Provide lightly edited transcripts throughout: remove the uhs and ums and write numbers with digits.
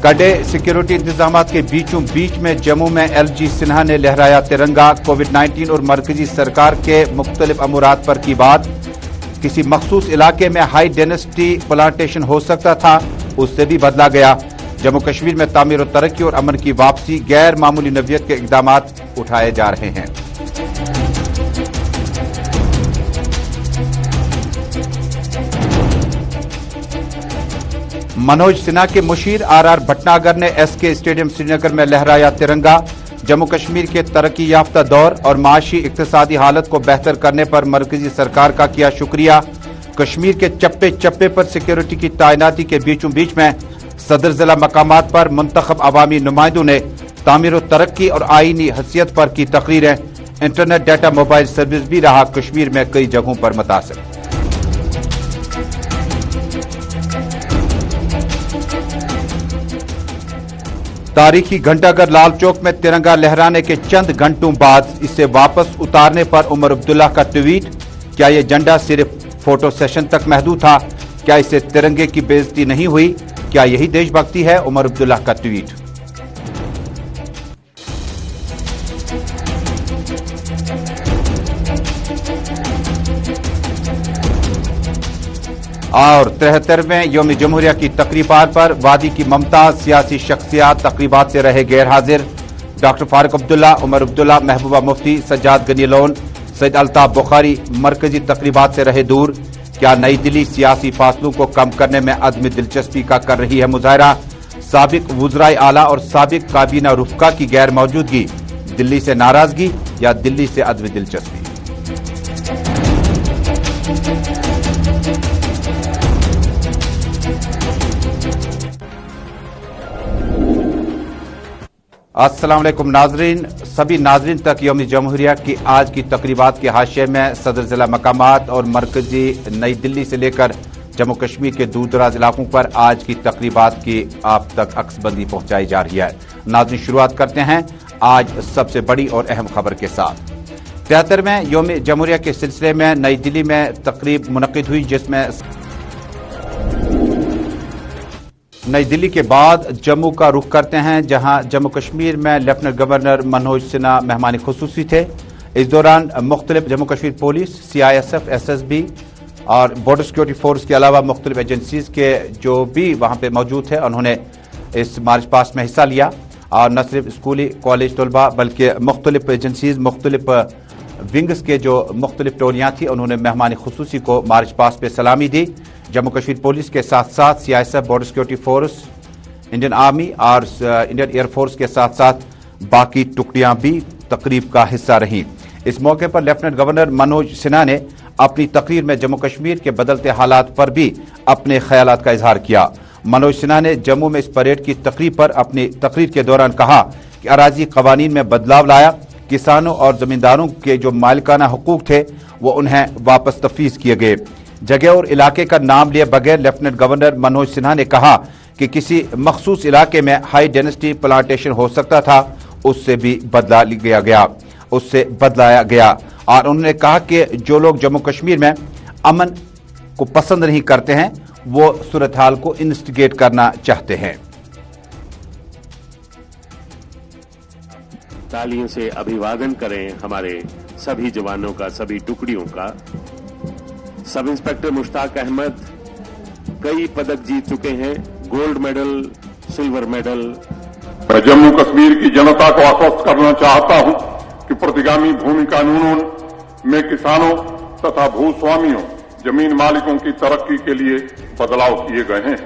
कड़े सिक्योरिटी इंतजामात के बीचों बीच में जम्मू में LG सिन्हा ने लहराया तिरंगा। कोविड-19 और मरकजी सरकार के मुख्तलिफ अमूरात पर की बात। किसी मखसूस इलाके में हाई डेंसिटी प्लांटेशन हो सकता था, उससे भी बदला गया। जम्मू कश्मीर में तामीर और तरक्की और अमन की वापसी, गैर मामूली नवीयत के इकदामात उठाए जा रहे हैं। मनोज सिन्हा के मुशीर RR भटनागर ने SK स्टेडियम श्रीनगर में लहराया तिरंगा। जम्मू कश्मीर के तरक्की याफ्ता दौर और माशी इक्तिसादी हालत को बेहतर करने पर मरकजी सरकार का किया शुक्रिया। कश्मीर के चप्पे चप्पे पर सिक्योरिटी की तैनाती के बीचों बीच में सदर जिला मकामात पर मुंतखब अवामी नुमाइंदों ने तामीर और तरक्की और आईनी हैसियत पर की तकरीरें। इंटरनेट डाटा मोबाइल सर्विस भी रहा कश्मीर में कई जगहों पर मुतासिर। तारीखी घंटाघर लाल चौक में तिरंगा लहराने के चंद घंटों बाद इसे वापस उतारने पर उमर अब्दुल्ला का ट्वीट। क्या यह झंडा सिर्फ फोटो सेशन तक महदूद था? क्या इससे तिरंगे की बेइज्जती नहीं हुई? क्या यही देशभक्ति है? उमर अब्दुल्ला का ट्वीट। और 73वें यौम जमहूरिया की तकरीबात पर वादी की मुमताज सियासी शख्सियात तकरीबात से रहे गैर हाजिर। डॉक्टर फारूक अब्दुल्ला, उमर अब्दुल्ला, महबूबा मुफ्ती, सज्जाद गनी लोन, सैयद अल्ताफ बुखारी मरकजी तकरीबात से रहे दूर। क्या नई दिल्ली सियासी फासलों को कम करने में अदम दिलचस्पी का कर रही है मुजाहरा? साबिक वुज़राए आला और साबिक काबीना रुफ़का की गैर मौजूदगी, दिल्ली से नाराजगी या दिल्ली से अदम दिलचस्पी? अस्सलाम वालेकुम नाजरीन, सभी नाजरीन तक यौम जमहूरिया की आज की तकरीबात के हाशिए में सदर जिला मकामात और मरकजी नई दिल्ली से लेकर जम्मू कश्मीर के दूर दराज इलाकों पर आज की तकरीबात की आप तक अक्सबंदी पहुंचाई जा रही है। नाजरीन, शुरुआत करते हैं आज सबसे बड़ी और अहम खबर के साथ। 73वें यौम जमहूरिया के सिलसिले में नई दिल्ली में तकरीब मुनक्किद हुई, जिसमें नई दिल्ली के बाद जम्मू का रुख करते हैं, जहां जम्मू कश्मीर में लेफ्टिनेंट गवर्नर मनोज सिन्हा मेहमान खुसूसी थे। इस दौरान मुख्तलिफ Jammu Kashmir police, CISF, SSB और बॉर्डर सिक्योरिटी फोर्स के अलावा मुख्तलिफ एजेंसीज के जो भी वहां पे मौजूद थे, उन्होंने इस मार्च पास्ट में हिस्सा लिया। और न सिर्फ स्कूली कॉलेज तलबा बल्कि मुख्तलिफ एजेंसीज, मुख्तलिफ विंग्स के जो मुख्तलिफ टोलियां थी, उन्होंने मेहमान खुसूसी को मार्च पास्ट पे सलामी दी। जम्मू कश्मीर पुलिस के साथ साथ CISF, border security force, Indian army और इंडियन एयरफोर्स के साथ साथ बाकी टुकड़ियां भी तकरीब का हिस्सा रहीं। इस मौके पर लेफ्टिनेंट गवर्नर मनोज सिन्हा ने अपनी तकरीर में जम्मू कश्मीर के बदलते हालात पर भी अपने ख्यालात का इजहार किया। मनोज सिन्हा ने जम्मू में इस परेड की तकरीब पर अपनी तकरीर के दौरान कहा कि अराजी कवानीन में बदलाव लाया, किसानों और जमींदारों के जो मालिकाना हुकूक थे वो उन्हें वापस तफवीज किए गए। जगह और इलाके का नाम लिए बगैर लेफ्टिनेंट गवर्नर मनोज सिन्हा ने कहा कि किसी मखसूस इलाके में हाई डेंसिटी प्लांटेशन हो सकता था, उससे भी बदलाया गया। और उन्होंने कहा कि जो लोग जम्मू कश्मीर में अमन को पसंद नहीं करते हैं, वो सूरत हाल को इन्वेस्टिगेट करना चाहते हैं। तालियों से अभिवादन करें हमारे सभी जवानों का, सभी टुकड़ियों का। सब इंस्पेक्टर मुश्ताक अहमद कई पदक जीत चुके हैं, गोल्ड मेडल, सिल्वर मेडल। मैं जम्मू कश्मीर की जनता को आश्वस्त करना चाहता हूं कि प्रतिगामी भूमि कानूनों में किसानों तथा भूस्वामियों, जमीन मालिकों की तरक्की के लिए बदलाव किए गए हैं।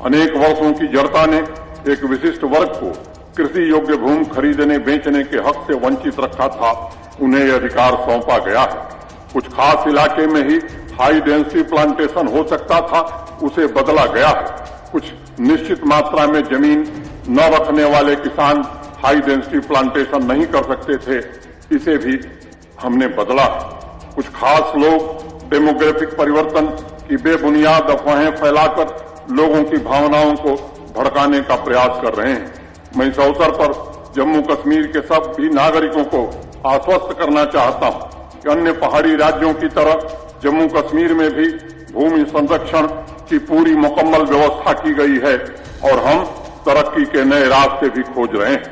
अनेक वर्षों की जड़ता ने एक विशिष्ट वर्ग को कृषि योग्य भूमि खरीदने बेचने के हक से वंचित रखा था, उन्हें यह अधिकार सौंपा गया है। कुछ खास इलाके में ही हाई डेंसिटी प्लांटेशन हो सकता था, उसे बदला गया है। कुछ निश्चित मात्रा में जमीन न रखने वाले किसान हाई डेंसिटी प्लांटेशन नहीं कर सकते थे, इसे भी हमने बदला है। कुछ खास लोग डेमोग्राफिक परिवर्तन की बेबुनियाद अफवाहें फैलाकर लोगों की भावनाओं को भड़काने का प्रयास कर रहे हैं। मैं इस अवसर पर जम्मू कश्मीर के सभी नागरिकों को आश्वस्त करना चाहता हूं कि अन्य पहाड़ी राज्यों की तरह जम्मू कश्मीर में भी भूमि संरक्षण की पूरी मुकम्मल व्यवस्था की गई है और हम तरक्की के नए रास्ते भी खोज रहे हैं।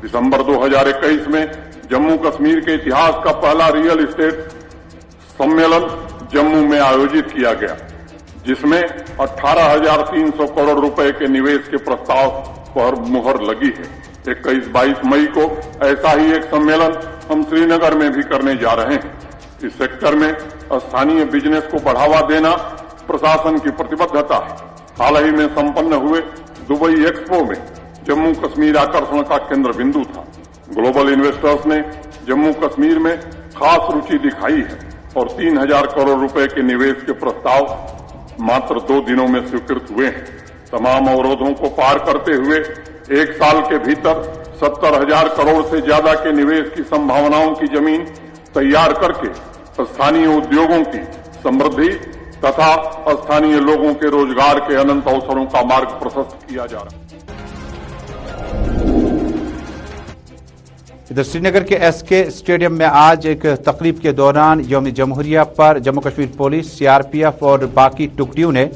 दिसंबर 2021 में जम्मू कश्मीर के इतिहास का पहला रियल एस्टेट सम्मेलन जम्मू में आयोजित किया गया, जिसमें 18,300 करोड़ रुपए के निवेश के प्रस्ताव पर मुहर लगी है। 21-22 मई को ऐसा ही एक सम्मेलन हम श्रीनगर में भी करने जा रहे हैं। इस सेक्टर में स्थानीय बिजनेस को बढ़ावा देना प्रशासन की प्रतिबद्धता है। हाल ही में संपन्न हुए दुबई एक्सपो में जम्मू कश्मीर आकर्षण का केंद्र बिंदु था। ग्लोबल इन्वेस्टर्स ने जम्मू कश्मीर में खास रुचि दिखाई है और 3,000 करोड़ रुपए के निवेश के प्रस्ताव मात्र 2 दिनों में स्वीकृत हुए हैं। तमाम अवरोधों को पार करते हुए 1 साल के भीतर 70,000 करोड़ से ज्यादा के निवेश की संभावनाओं की जमीन तैयार करके स्थानीय उद्योगों की समृद्धि तथा स्थानीय लोगों के रोजगार के अनंत अवसरों का मार्ग प्रशस्त किया जा रहा है। इधर श्रीनगर के एसके स्टेडियम में आज एक तकरीब के दौरान यौम जमहूरिया पर जम्मू कश्मीर पुलिस, सीआरपीएफ और बाकी टुकड़ियों ने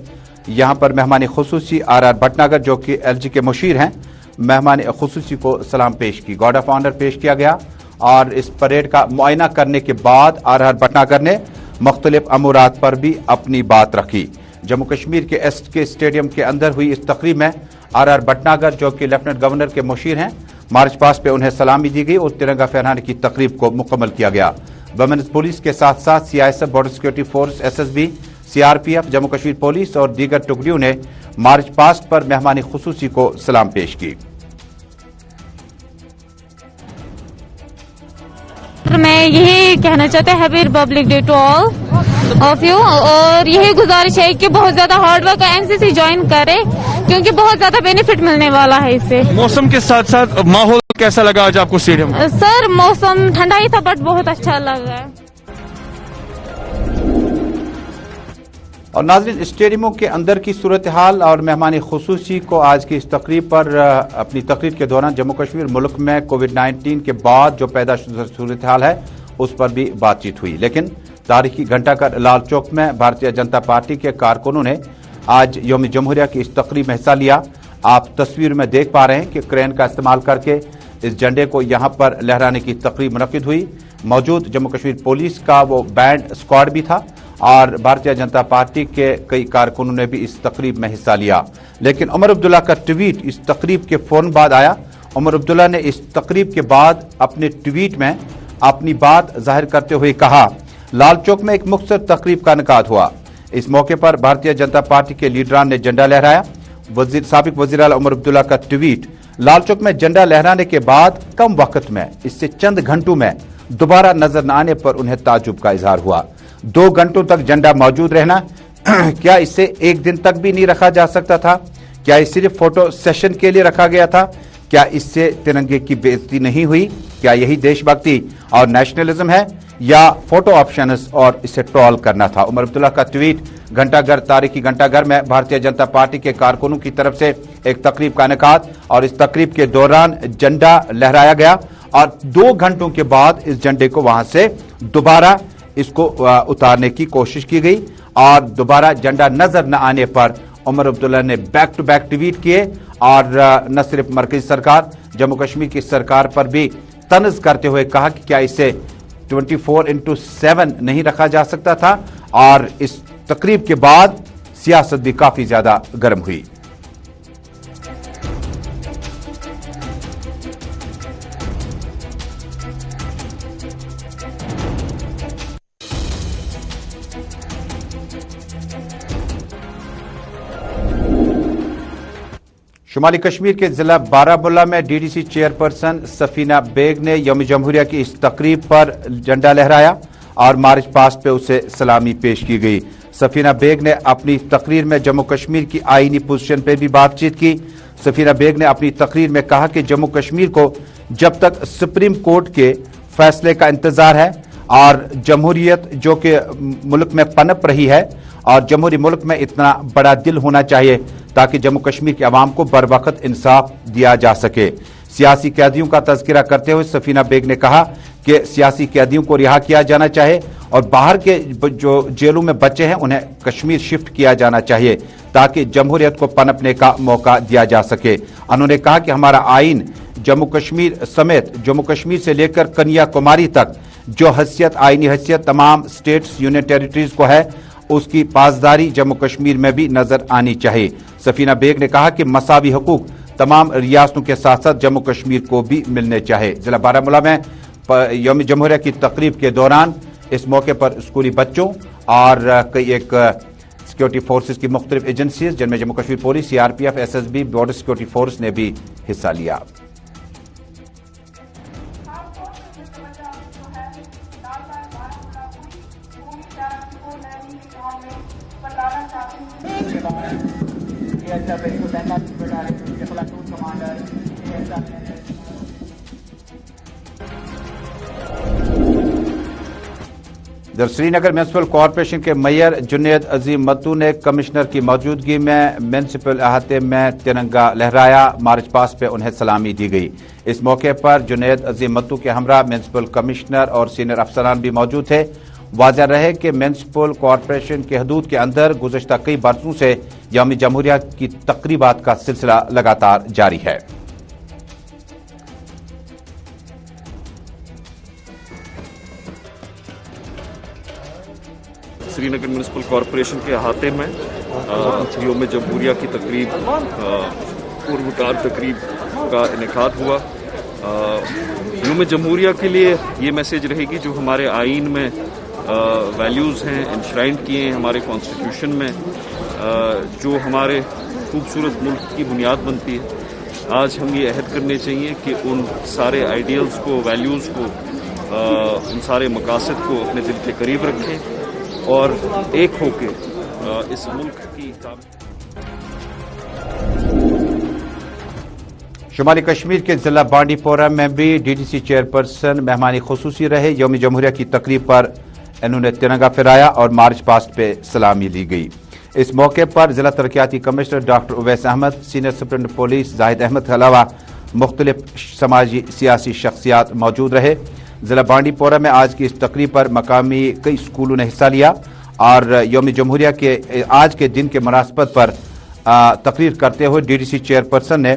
यहां पर मेहमान खुसूसी आर भटनागर जो कि एलजी के मुशीर हैं, मेहमान खुसूसी को सलाम पेश की, गार्ड ऑफ ऑनर पेश किया गया और इस परेड का मुआयना करने के बाद आर भटनागर ने मुख्तलिफ अमूरात पर भी अपनी बात रखी। जम्मू कश्मीर के एसके स्टेडियम के अंदर हुई इस तकरीब में आर भटनागर जो कि लेफ्टिनेंट गवर्नर के मुशीर हैं, मार्च पास्ट पे उन्हें सलामी दी गई और तिरंगा फहराने की तकरीब को मुकम्मल किया गया। वुमेन्स पुलिस के साथ साथ CISF, border security force, SSB, CRPF, Jammu Kashmir police और दीगर टुकड़ियों ने मार्च पास्ट पर मेहमानी खुसूसी को सलाम पेश की। मैं यही कहना चाहता हूँ happy republic day to all of you, और यही गुजारिश है कि बहुत ज्यादा हार्ड वर्क एनसीसी ज्वाइन करे क्योंकि बहुत ज्यादा बेनिफिट मिलने वाला है इससे। मौसम के साथ साथ माहौल कैसा लगा आज आपको स्टेडियम? सर मौसम ठंडा ही था बट बहुत अच्छा लगा। और नाज़रीन, स्टेडियमों के अंदर की सूरत हाल और मेहमान खुसूसी को आज की इस तकरीब पर अपनी तकरीर के दौरान जम्मू कश्मीर मुल्क में कोविड-19 के बाद जो पैदा सूरत हाल है उस पर भी बातचीत हुई। लेकिन तारीखी घंटाघर लाल चौक में भारतीय जनता पार्टी के कारकुनों ने आज यौम जमहूरिया की इस तकरीब में हिस्सा लिया। आप तस्वीर में देख पा रहे हैं कि क्रेन का इस्तेमाल करके इस झंडे को यहां पर लहराने की तकरीब मुनक्किद हुई। मौजूद जम्मू कश्मीर पुलिस का वो बैंड स्क्वाड भी था और भारतीय जनता पार्टी के कई कारकुनों ने भी इस तकरीब में हिस्सा लिया। लेकिन उमर अब्दुल्ला का ट्वीट इस तकरीब के फौरन बाद आया। उमर अब्दुल्ला ने इस तकरीब के बाद अपने ट्वीट में अपनी बात जाहिर करते हुए कहा, लाल चौक में एक मुख्तसर तकरीब का इनेकाद हुआ। इस मौके पर भारतीय जनता पार्टी के लीडरान ने झंडा लहराया। साबिक वज़ीर आला उमर अब्दुल्ला का ट्वीट, लाल चौक में झंडा लहराने के बाद कम वक्त में, इससे चंद घंटों में दोबारा नजर न आने पर उन्हें ताज्जुब का इजहार हुआ। 2 घंटों तक झंडा मौजूद रहना, क्या इससे 1 दिन तक भी नहीं रखा जा सकता था? क्या ये सिर्फ फोटो सेशन के लिए रखा गया था? क्या इससे तिरंगे की बेइज्जती नहीं हुई? क्या यही देशभक्ति और नेशनलिज्म है या फोटो ऑप्शंस और इसे ट्रोल करना था? उमर अब्दुल्ला का ट्वीट घंटाघर, तारीखी घंटाघर में भारतीय जनता पार्टी के कारकुनों की तरफ से एक तकरीब का इनेकाद और इस तकरीब के दौरान झंडा लहराया गया और 2 घंटों के बाद इस झंडे को वहां से दोबारा इसको उतारने की कोशिश की गई और दोबारा झंडा नजर न आने पर उमर अब्दुल्ला ने बैक टू बैक ट्वीट किए और न सिर्फ मरकजी सरकार, जम्मू कश्मीर की सरकार पर भी तंज करते हुए कहा कि क्या इसे 24/7 नहीं रखा जा सकता था। और इस तकरीब के बाद सियासत भी काफी ज्यादा गर्म हुई। शुमाली कश्मीर के जिला बारामुल्ला में डीडीसी चेयरपर्सन सफीना बेग ने यौम जमहूरिया की इस तकरीब पर झंडा लहराया और मार्च पास्ट पे उसे सलामी पेश की गई। सफीना बेग ने अपनी तकरीर में जम्मू कश्मीर की आईनी पोजीशन पर भी बातचीत की। सफीना बेग ने अपनी तकरीर में कहा कि जम्मू कश्मीर को जब तक सुप्रीम कोर्ट के फैसले का इंतजार है और जमहूरियत जो कि मुल्क में पनप रही है और जमहूरी मुल्क में इतना बड़ा दिल होना चाहिए ताकि जम्मू कश्मीर के अवाम को बर वक्त इंसाफ दिया जा सके। सियासी कैदियों का तज़किरा करते हुए सफीना बेग ने कहा कि सियासी कैदियों को रिहा किया जाना चाहिए और बाहर के जो जेलों में बच्चे हैं उन्हें कश्मीर शिफ्ट किया जाना चाहिए ताकि जमहूरियत को पनपने का मौका दिया जा सके। उन्होंने कहा कि हमारा आइन जम्मू कश्मीर समेत जम्मू कश्मीर से लेकर कन्याकुमारी तक जो हैसियत आईनी हैसियत तमाम स्टेट्स यूनियन टेरिटरीज को है उसकी पासदारी जम्मू कश्मीर में भी नजर आनी चाहिए। सफीना बेग ने कहा कि मसावी हकूक तमाम रियासतों के साथ साथ जम्मू कश्मीर को भी मिलने चाहिए। जिला बारामूला में यौम जमहूरिया की तकरीब के दौरान इस मौके पर स्कूली बच्चों और कई एक सिक्योरिटी फोर्सेज की मुख्तलिफ एजेंसीज जिनमें Jammu Kashmir police, CRPF, SSB, border security force ने भी हिस्सा लिया। श्रीनगर म्यूनिसिपल कॉरपोरेशन के मेयर जुनैद अजीम मत्तू ने कमिश्नर की मौजूदगी में म्यूनिसिपल अहाते में तिरंगा लहराया। मार्च पास्ट पे उन्हें सलामी दी गई। इस मौके पर जुनैद अजीम मत्तू के हमरा म्यूनिसिपल कमिश्नर और सीनियर अफसरान भी मौजूद थे। वाज़ह रहे कि म्यूनिसिपल कॉरपोरेशन के हदूद के अंदर गुज़श्ता कई बरसों से यौम जमहूरिया की तकरीबात का सिलसिला लगातार जारी है। श्रीनगर म्यूनिसिपल कॉरपोरेशन के अहाते में यौम जमहूरिया की तकरीब पूर्वकार तकरीब का इनेकाद हुआ। यौम जमहूरिया के लिए ये मैसेज रहेगी जो हमारे आइन में वैल्यूज़ हैं इंश्राइंड किए हैं हमारे कॉन्स्टिट्यूशन में, जो हमारे खूबसूरत मुल्क की बुनियाद बनती है। आज हम ये अहद करने चाहिए कि उन सारे आइडियल्स को, वैल्यूज़ को, उन सारे मकासद को अपने दिल के करीब रखें और एक होके इस मुल्क की शुमाली कश्मीर के जिला बांडीपोरा में भी डीडीसी चेयरपर्सन मेहमानी खुसूसी रहे। यौम जमहूरिया की तकरीब पर इन्होंने तिरंगा फहराया और मार्च पास्ट पे सलामी ली गई। इस मौके पर जिला तरक्याती commissioner doctor Uvais Ahmed, senior superintendent police Zahid Ahmed के अलावा मुख्तलिफ समाजी सियासी शख्सियात मौजूद रहे। जिला बांडीपोरा में आज की इस तकरीब पर मकामी कई स्कूलों ने हिस्सा लिया और यौम जमहूरिया के आज के दिन के मुनासबत पर तकरीर करते हुए डीडीसी चेयरपर्सन ने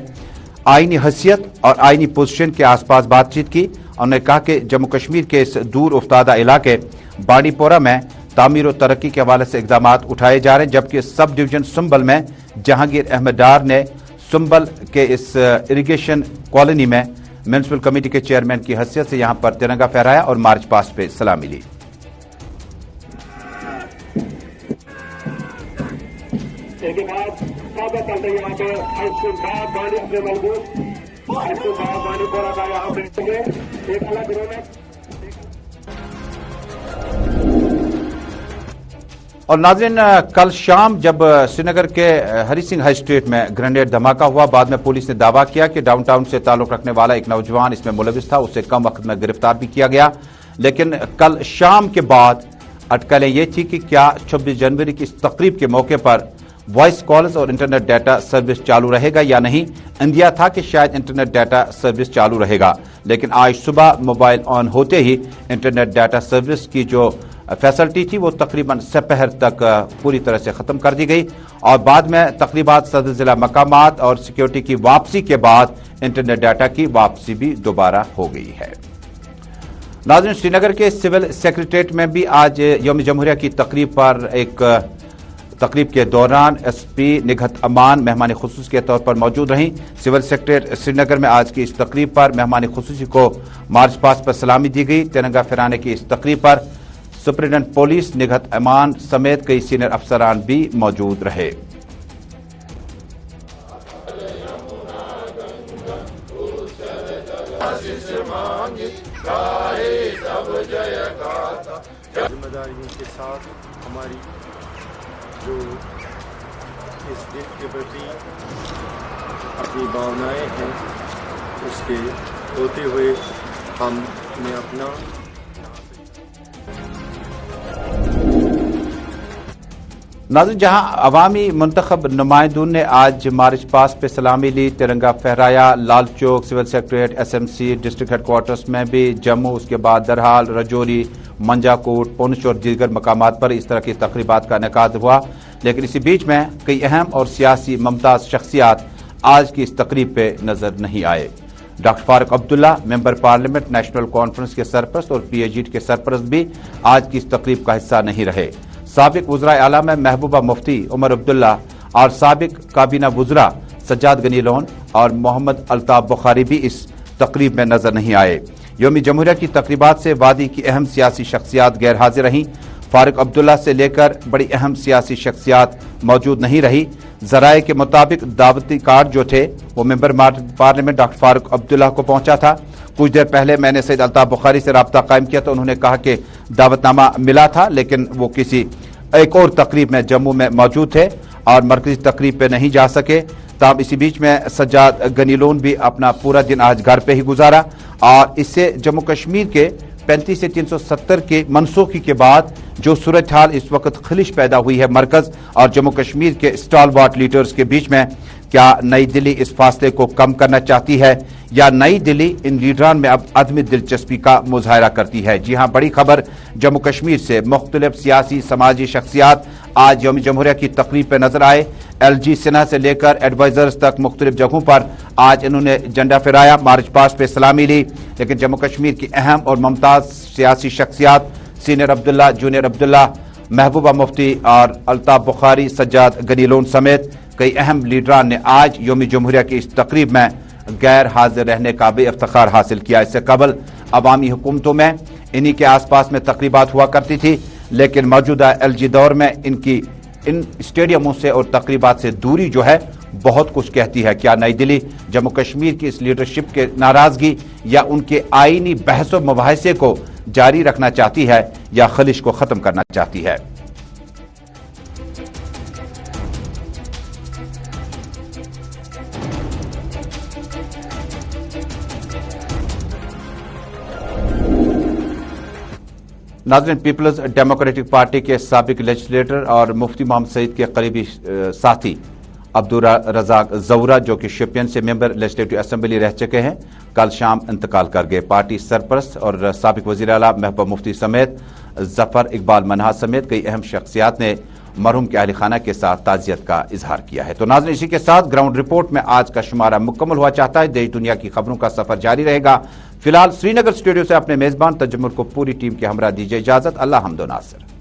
आईनी हैसियत और आईनी पोजीशन के आसपास बातचीत की। उन्होंने कहा कि जम्मू कश्मीर के इस दूर उफ्तादा इलाके बांडीपोरा में तामीर और तरक्की के हवाले से इकदाम उठाए जा रहे हैं, जबकि सब डिवीजन सुंबल में जहांगीर अहमद डार ने सुंबल के इस इरिगेशन कॉलोनी में म्यूनिसिपल कमेटी के चेयरमैन की हैसियत से यहां पर तिरंगा फहराया और मार्च पास्ट पे सलामी ली। इसके बाद स्वागत करते हैं यहाँ पे हाईस्कूल बांडी अपने मौजूद हाईस्कूल बांडीपोरा का यहाँ पे एक अलग रौनक। और नाज़रीन, कल शाम जब श्रीनगर के हरी सिंह हाई स्ट्रीट में ग्रेनेड धमाका हुआ, बाद में पुलिस ने दावा किया कि डाउनटाउन से ताल्लुक रखने वाला एक नौजवान इसमें मुलविस था। उसे कम वक्त में गिरफ्तार भी किया गया। लेकिन कल शाम के बाद अटकलें ये थी कि क्या 26 जनवरी की इस तकरीब के मौके पर वॉइस कॉल्स और इंटरनेट डाटा सर्विस चालू रहेगा या नहीं। इंदिया था कि शायद इंटरनेट डाटा सर्विस चालू रहेगा, लेकिन आज सुबह मोबाइल ऑन होते ही इंटरनेट डाटा सर्विस की जो फैसिलिटी थी वो तकरीबन सपहर तक पूरी तरह से खत्म कर दी गई और बाद में तकरीबात सदर जिला मकामात और सिक्योरिटी की वापसी के बाद इंटरनेट डाटा की वापसी भी दोबारा हो गई है। नाज़रीन, श्रीनगर के सिविल सेक्रेटरीट में भी आज यौम जमहूरिया की तकरीब पर एक तकरीब के दौरान एसपी निगहत अमान मेहमानी खुसूसी के तौर पर मौजूद रहीं। सिविल सेक्रेटरीट श्रीनगर में आज की इस तकरीब पर मेहमानी खुसूसी को मार्च पास्ट पर सलामी दी गई। तिरंगा फहराने की इस तकरीब पर सुप्रिंटेंडेंट पुलिस निगहत अमान समेत कई सीनियर अफसरान भी मौजूद रहे। जिम्मेदारियों के साथ हमारी जो इस देश के प्रति अपनी भावनाएं हैं उसके होते हुए हमने अपना नाज़रीन, जहां अवामी मुंतखब नुमाइंदों ने आज मार्च पास्ट पे सलामी ली, तिरंगा फहराया, Lal Chowk, civil secretariat, SMC, district headquarters में भी, जम्मू, उसके बाद दरहाल, रजौरी, मंजाकोट, पुंछ और दीगर मकामात पर इस तरह की तकरीबात का इनेकाद हुआ। लेकिन इसी बीच में कई अहम और सियासी मुमताज शख्सियात आज की इस तकरीब पे नजर नहीं आए। Doctor Farooq Abdullah, member parliament, national conference के सरपरस्त और PAG के सरपरस्त भी आज की इस तकरीब का हिस्सा नहीं रहे। साबिक वज़राए आला में महबूबा मुफ्ती, उमर अब्दुल्ला और साबिक काबीना वज़रा सज्जाद गनी लोन और मोहम्मद अल्ताफ बुखारी भी इस तकरीब में नजर नहीं आए। यौम जमहूरिया की तकरीबात से वादी की अहम सियासी शख्सियात गैर हाजिर रहीं। फारूक अब्दुल्ला से लेकर बड़ी अहम सियासी शख्सियात मौजूद नहीं रही। जराए के मुताबिक दावती कार्ड जो थे वो member parliament doctor Farooq Abdullah को पहुंचा था। कुछ देर पहले मैंने सैयद अल्ताफ बुखारी से राब्ता कायम किया तो उन्होंने कहा कि दावतनामा मिला था, लेकिन वो किसी एक और तकरीब में जम्मू में मौजूद थे और मरकजी तकरीब पे नहीं जा सके। तब इसी बीच में सज्जाद गनी लोन भी अपना पूरा दिन आज घर पे ही गुजारा और इससे जम्मू कश्मीर के 35 से 370 के मनसूखी के बाद जो सूरत हाल इस वक्त खलिश पैदा हुई है मरकज और जम्मू कश्मीर के स्टॉलवार्ट लीडर्स के बीच में, क्या नई दिल्ली इस फासले को कम करना चाहती है या नई दिल्ली इन लीडरान में अब अदमी दिलचस्पी का मुजाहरा करती है? जी हां, बड़ी खबर जम्मू कश्मीर से मुख्तलिफ सियासी समाजी शख्सियात आज यौम जमहूरिया की तकरीब पर नजर आए। LG सिन्हा से लेकर एडवाइजर्स तक मुख्तलिफ जगहों पर आज इन्होंने झंडा फहराया, मार्च पास्ट पे सलामी ली। लेकिन जम्मू कश्मीर की अहम और मुमताज सियासी शख्सियात सीनियर अब्दुल्ला, जूनियर अब्दुल्ला, महबूबा मुफ्ती और अल्ताफ बुखारी, सज्जाद गनी लोन समेत कई अहम लीडरान ने आज यौम जमहूरिया की इस तकरीब में गैर हाजिर रहने का भी इफ्तिखार हासिल किया। इससे कबल अवामी हुकूमतों में इन्हीं के आसपास में तकरीबात हुआ करती थी, लेकिन मौजूदा LG दौर में इनकी इन स्टेडियमों से और तकरीबात से दूरी जो है बहुत कुछ कहती है। क्या नई दिल्ली जम्मू कश्मीर की इस लीडरशिप के नाराजगी या उनके आईनी बहस और मुबाहिसे को जारी रखना चाहती है या खलिश को खत्म करना चाहती है? नाज़रीन, पीपल्स डेमोक्रेटिक पार्टी के साबिक लेजिस्लेटर और मुफ्ती मोहम्मद सईद के करीबी साथी अब्दुल रज़ाक ज़ौहरा, जो कि शोपियान से मेंबर लेजिस्लेटिव असेंबली रह चुके हैं, कल शाम इंतकाल कर गए। पार्टी सरपरस्त और साबिक वज़ीर आला महबूबा मुफ्ती समेत जफर इकबाल मनहाज समेत कई अहम शख्सियात ने मरहूम के अहल खाना के साथ ताज़ियत का इजहार किया है। तो नाज़रीन, इसी के साथ ग्राउंड रिपोर्ट में आज का शुमारा मुकम्मल हुआ चाहता है। देश दुनिया की खबरों का सफर जारी रहेगा। फिलहाल श्रीनगर स्टूडियो से अपने मेजबान तजम्मुल को पूरी टीम के हमरा दीजिए इजाजत। अल्लाह हम्दो नासिर।